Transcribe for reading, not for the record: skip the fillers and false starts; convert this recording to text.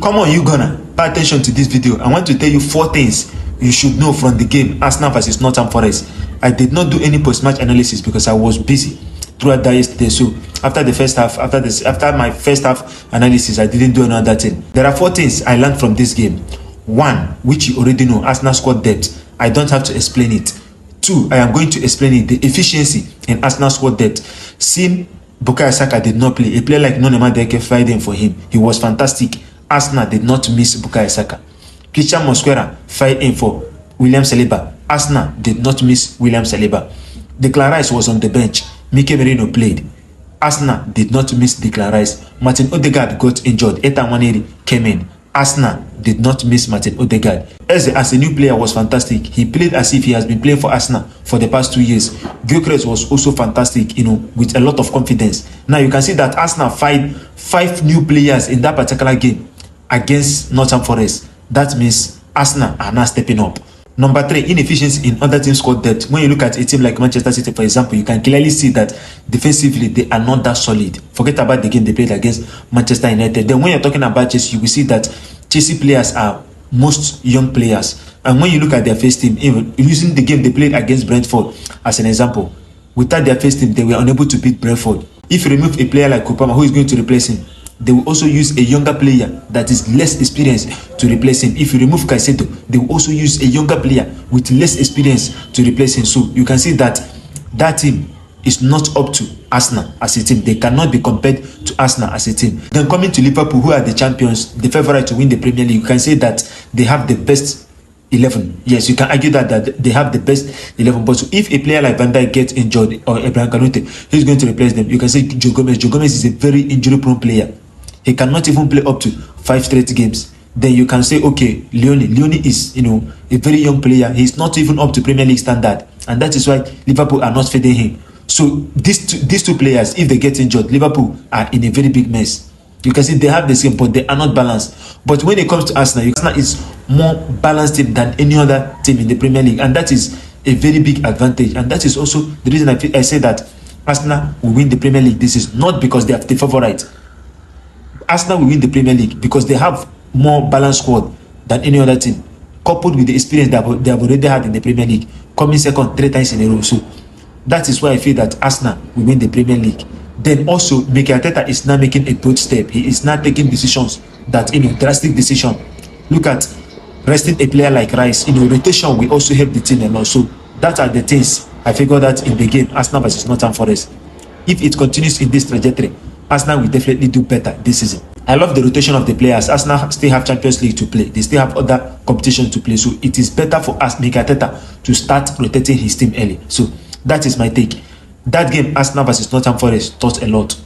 Come on, you gonna pay attention to this video. I want to tell you 4 things you should know from the game Arsenal versus Nottingham Forest. I did not do any post-match analysis because I was busy throughout that yesterday. So after the first half, after my first half analysis, I didn't do another thing. There are 4 things I learned from this game. 1, which you already know, Arsenal squad depth. I don't have to explain it. 2, I am going to explain it, the efficiency in Arsenal squad depth. Seeing Bukayo Saka did not play. A player like Noni Madueke fired in for him. He was fantastic. Arsenal did not miss Bukayo Saka. Christian Mosquera fired in for William Saliba. Arsenal did not miss William Saliba. Declan Rice was on the bench. Mikel Merino played. Arsenal did not miss Declan Rice. Martin Odegaard got injured. Ethan Nwaneri came in. Arsenal did not miss Martin Odegaard. Eze, as a new player, was fantastic. He played as if he has been playing for Arsenal for the past 2 years. Gyökeres was also fantastic, with a lot of confidence. Now you can see that Arsenal fired 5 new players in that particular game against Nottingham Forest. That means Arsenal are now stepping up. Number 3, inefficiency in other teams' squad depth. When you look at a team like Manchester City, for example, you can clearly see that defensively they are not that solid. Forget about the game they played against Manchester United. Then when you're talking about Chelsea, you will see that Chelsea players are most young players. And when you look at their first team, even using the game they played against Brentford as an example, without their first team, they were unable to beat Brentford. If you remove a player like Kopama, who is going to replace him, they will also use a younger player that is less experienced to replace him. If you remove Caicedo, they will also use a younger player with less experience to replace him. So you can see that that team is not up to Arsenal as a team. They cannot be compared to Arsenal as a team. Then coming to Liverpool, who are the champions, the favorite to win the Premier League, you can say that they have the best 11. Yes, you can argue that they have the best 11. But so if a player like Van Dijk gets injured or Ibrahim Kanouté, who's going to replace them? You can say Joe Gomez. Joe Gomez is a very injury-prone player. He cannot even play up to 5 straight games. Then you can say, okay, Leone is, a very young player. He's not even up to Premier League standard. And that is why Liverpool are not feeding him. So these two players, if they get injured, Liverpool are in a very big mess. You can see they have the same, but they are not balanced. But when it comes to Arsenal, Arsenal is more balanced team than any other team in the Premier League. And that is a very big advantage. And that is also the reason I say that Arsenal will win the Premier League. This is not because they are the favorite. Arsenal will win the Premier League because they have more balanced squad than any other team, coupled with the experience that they have already had in the Premier League, coming second 3 times in a row. So that is why I feel that Arsenal will win the Premier League. Then also, Mikel Arteta is now making a bold step. He is now taking decisions that, drastic decision. Look at resting a player like Rice. Rotation will also help the team a lot. So that are the things I figured out in the game, Arsenal versus Nottingham Forest. If it continues in this trajectory, Arsenal will definitely do better this season. I love the rotation of the players. Arsenal still have Champions League to play. They still have other competitions to play. So it is better for us, Mikel Arteta, to start rotating his team early. So that is my take. That game, Arsenal versus Nottingham Forest, taught a lot.